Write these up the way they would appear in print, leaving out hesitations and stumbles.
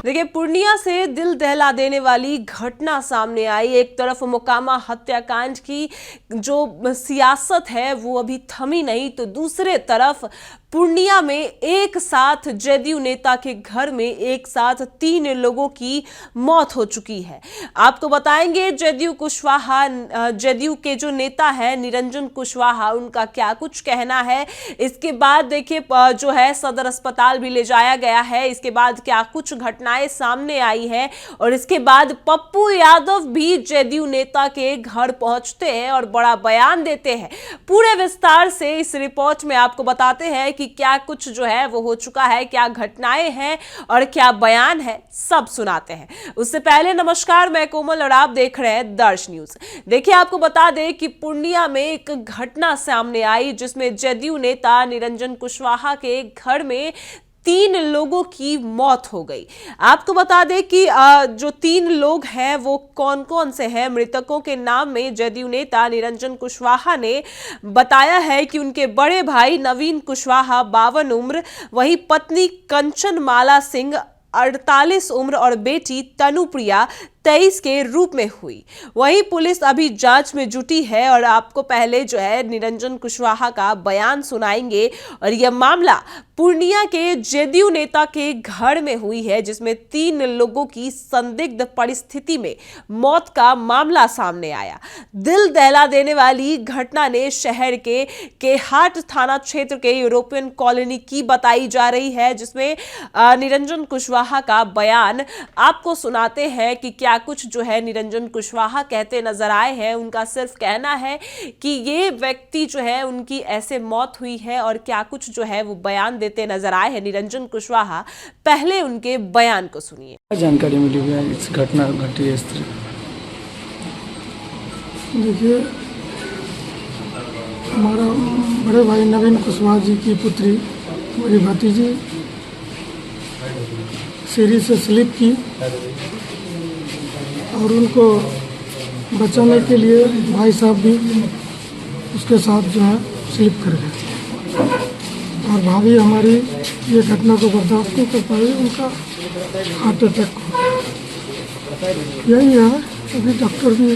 देखिए, पूर्णिया से दिल दहला देने वाली घटना सामने आई। एक तरफ मोकामा हत्याकांड की जो सियासत है वो अभी थमी नहीं, तो दूसरे तरफ पूर्णिया में एक साथ जदयू नेता के घर में एक साथ 3 लोगों की मौत हो चुकी है। आपको बताएंगे जदयू के जो नेता है निरंजन कुशवाहा, उनका क्या कुछ कहना है। इसके बाद देखिए जो है सदर अस्पताल भी ले जाया गया है। इसके बाद क्या कुछ घटनाएं सामने आई है और इसके बाद पप्पू यादव भी जदयू नेता के घर पहुंचते हैं और बड़ा बयान देते हैं। पूरे विस्तार से इस रिपोर्ट में आपको बताते हैं कि क्या कुछ जो है वो हो चुका है, क्या घटनाएं हैं और क्या बयान है, सब सुनाते हैं। उससे पहले नमस्कार, मैं कोमल और आप देख रहे हैं दर्श न्यूज। देखिए, आपको बता दें कि पूर्णिया में एक घटना सामने आई जिसमें जदयू नेता निरंजन कुशवाहा के घर में 3 लोगों की मौत हो गई। आपको बता दें कि जो 3 लोग हैं वो कौन कौन से हैं। मृतकों के नाम में जदयू नेता निरंजन कुशवाहा ने बताया है कि उनके बड़े भाई नवीन कुशवाहा 52 उम्र, वही पत्नी कंचन माला सिंह 48 उम्र और बेटी तनुप्रिया 23 के रूप में हुई। वहीं पुलिस अभी जांच में जुटी है और आपको पहले जो है निरंजन कुशवाहा का बयान सुनाएंगे। और यह मामला पूर्णिया के जदयू नेता के घर में हुई है जिसमें 3 लोगों की संदिग्ध परिस्थिति में मौत का मामला सामने आया। दिल दहला देने वाली घटना ने शहर के हाट थाना क्षेत्र के यूरोपियन कॉलोनी की बताई जा रही है, जिसमें निरंजन कुशवाहा का बयान आपको सुनाते हैं कि क्या कुछ जो है निरंजन कुशवाहा कहते नजर आए हैं। उनका सिर्फ कहना है कि ये व्यक्ति जो है उनकी ऐसे मौत हुई है और क्या कुछ जो है वो बयान देते नजर आए हैं निरंजन कुशवाहा। पहले उनके बयान को सुनिए। जानकारी मिली हुई है इस घटना घटी है इस तरह। देखिए, हमारा बड़े भाई नवीन कुशवाहा जी की पुत्री मेरी भतीजी सीढ़ी से स्लिप की और उनको बचाने के लिए भाई साहब भी उसके साथ जो है स्लिप कर गए और भाभी हमारी ये घटना को बर्दाश्त नहीं कर पाई, उनका हार्ट अटैक हो। यही है, अभी डॉक्टर भी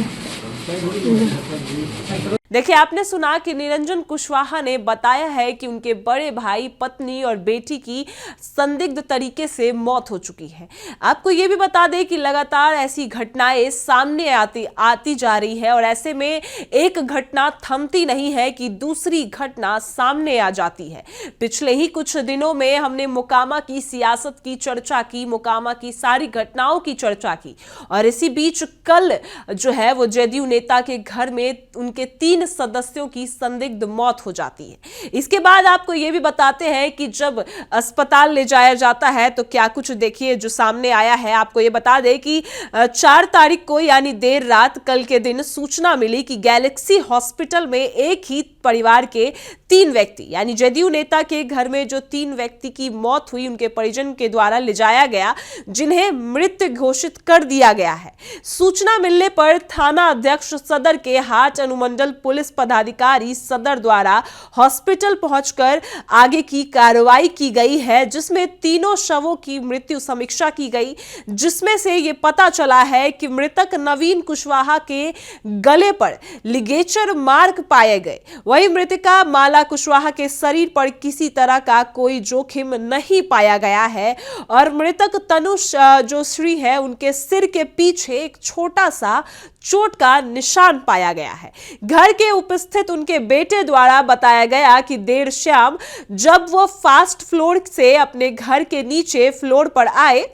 देखिए, आपने सुना कि निरंजन कुशवाहा ने बताया है कि उनके बड़े भाई, पत्नी और बेटी की संदिग्ध तरीके से मौत हो चुकी है। आपको यह भी बता दें कि लगातार ऐसी घटनाएं सामने आती जा रही है और ऐसे में एक घटना थमती नहीं है कि दूसरी घटना सामने आ जाती है। पिछले ही कुछ दिनों में हमने मोकामा की सियासत की चर्चा की, मोकामा की सारी घटनाओं की चर्चा की और इसी बीच कल जो है वो जदयू नेता के घर में उनके 3 सदस्यों की संदिग्ध मौत हो जाती है। इसके बाद आपको यह भी बताते हैं कि जब अस्पताल ले जाया जाता है तो क्या कुछ देखिए जो सामने आया है। आपको यह बता दें कि 4 तारीख को यानी देर रात कल के दिन सूचना मिली कि गैलेक्सी हॉस्पिटल में एक ही परिवार के 3 व्यक्ति यानी जदयू नेता के घर में जो 3 व्यक्ति की मौत हुई, उनके परिजन के द्वारा ले जाया गया, जिन्हें मृत घोषित कर दिया गया है। सूचना मिलने पर थाना अध्यक्ष सदर के हाट अनुमंडल पुलिस पदाधिकारी सदर द्वारा हॉस्पिटल पहुंचकर आगे की कार्रवाई की गई है, जिसमें तीनों शवों की मृत्यु समीक्षा की गई, जिसमें से यह पता चला है कि मृतक नवीन कुशवाहा के गले पर लिगेचर मार्क पाए गए। वहीं मृतका माला कुशवाहा के शरीर पर किसी तरह का कोई जोखिम नहीं पाया गया है और मृतक तनुष जो श्री है उनके सिर के पीछे एक छोटा सा चोट का निशान पाया गया है। घर के उपस्थित उनके बेटे द्वारा बताया गया कि देर शाम जब वो फास्ट फ्लोर से अपने घर के नीचे फ्लोर पर आए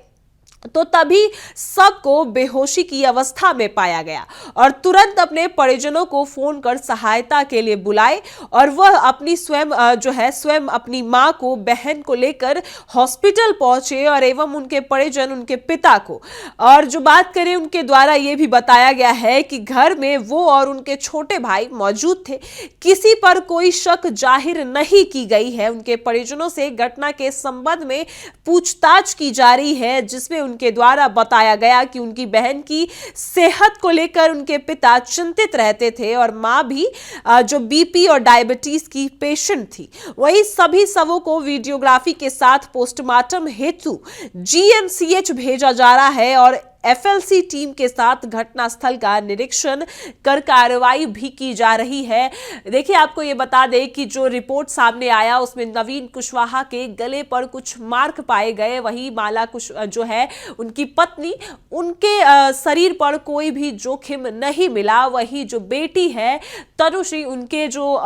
तो तभी सबको बेहोशी की अवस्था में पाया गया और तुरंत अपने परिजनों को फोन कर सहायता के लिए बुलाए और वह अपनी स्वयं अपनी मां को, बहन को लेकर हॉस्पिटल पहुंचे और एवं उनके परिजन, उनके पिता को, और जो बात करें उनके द्वारा यह भी बताया गया है कि घर में वो और उनके छोटे भाई मौजूद थे। किसी पर कोई शक जाहिर नहीं की गई है। उनके परिजनों से घटना के संबंध में पूछताछ की जा रही है, जिसमें उनके द्वारा बताया गया कि उनकी बहन की सेहत को लेकर उनके पिता चिंतित रहते थे और मां भी जो बीपी और डायबिटीज की पेशेंट थी। वहीं सभी शवों को वीडियोग्राफी के साथ पोस्टमार्टम हेतु जीएमसीएच भेजा जा रहा है और एफएलसी टीम के साथ घटनास्थल का निरीक्षण कर कार्रवाई भी की जा रही है। देखिए, आपको ये बता दें कि जो रिपोर्ट सामने आया उसमें नवीन कुशवाहा के गले पर कुछ मार्क पाए गए। वहीं माला जो है उनकी पत्नी, उनके शरीर पर कोई भी जोखिम नहीं मिला। वहीं जो बेटी है तनुश्री, उनके जो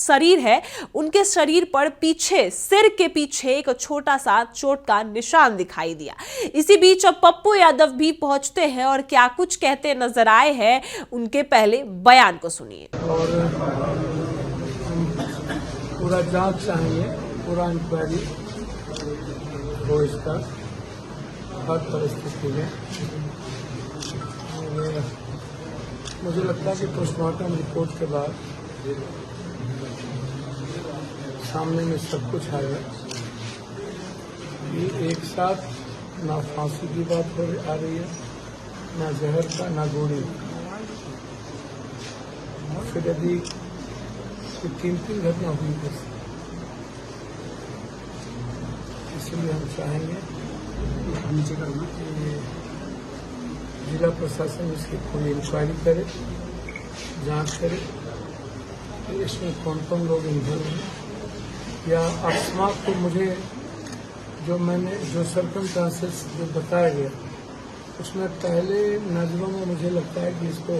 शरीर है, उनके शरीर पर पीछे, सिर के पीछे एक छोटा सा चोट का निशान दिखाई दिया। इसी बीच अब पप्पू यादव भी पहुंचते हैं और क्या कुछ कहते नजर आए हैं, उनके पहले बयान को सुनिए। और पूरा जांच चाहिए, पूरा इंक्वायरी हो इसका हर परिस्थिति में। और मुझे लगता है कि पोस्टमार्टम रिपोर्ट के बाद सामने में सब कुछ आएगा। ये एक साथ ना फांसी की बात आ रही है, ना जहर का, ना गोली। फिर यदि 3 घटना हुई है, इसलिए हम चाहेंगे कि जिला प्रशासन इसकी पूरी इंक्वायरी करे, जांच करे कि इसमें कौन कौन लोग इन्वॉल्व हैं, या अकस्मात को मुझे जो सर्कमस्टांसेस जो बताया गया उसमें पहले नजरों में मुझे लगता है कि इसको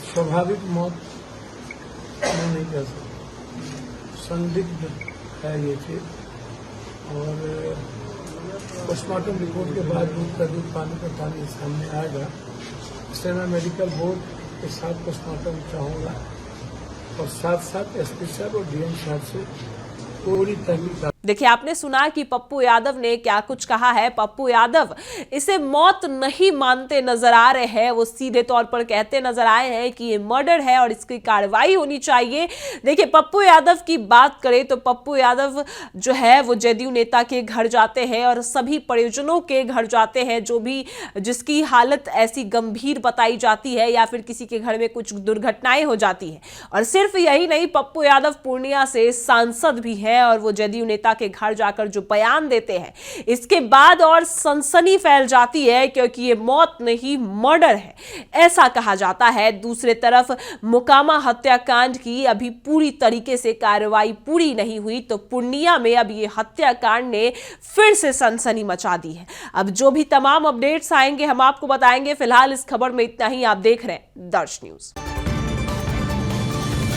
स्वाभाविक मौत मैं नहीं कह सकता, संदिग्ध है ये चीज। और पोस्टमार्टम रिपोर्ट के बाद दूध का दूध, पानी का पानी सामने आएगा। इसलिए मैं मेडिकल बोर्ड के साथ पोस्टमार्टम चाहूँगा और साथ साथ एसपी साहब और डीएम साहब से पूरी तहकीकात। देखिए, आपने सुना कि पप्पू यादव ने क्या कुछ कहा है। पप्पू यादव इसे मौत नहीं मानते नजर आ रहे हैं। वो सीधे तौर पर कहते नजर आए हैं कि ये मर्डर है और इसकी कार्रवाई होनी चाहिए। देखिए, पप्पू यादव की बात करें तो पप्पू यादव जो है वो जदयू नेता के घर जाते हैं और सभी परिजनों के घर जाते हैं जो भी जिसकी हालत ऐसी गंभीर बताई जाती है या फिर किसी के घर में कुछ दुर्घटनाएं हो जाती है। और सिर्फ यही नहीं, पप्पू यादव पूर्णिया से सांसद भी है और वो जदयू नेता के घर जाकर जो बयान देते हैं, इसके बाद और सनसनी फैल जाती है क्योंकि ये मौत नहीं मर्डर है, ऐसा कहा जाता है। दूसरे तरफ मोकामा हत्याकांड की अभी पूरी तरीके से कार्रवाई पूरी नहीं हुई तो पूर्णिया में अब ये हत्याकांड ने फिर से सनसनी मचा दी है। अब जो भी तमाम अपडेट्स आएंगे हम आपको बताएंगे। फिलहाल इस खबर में इतना ही। आप देख रहे हैं दर्श न्यूज।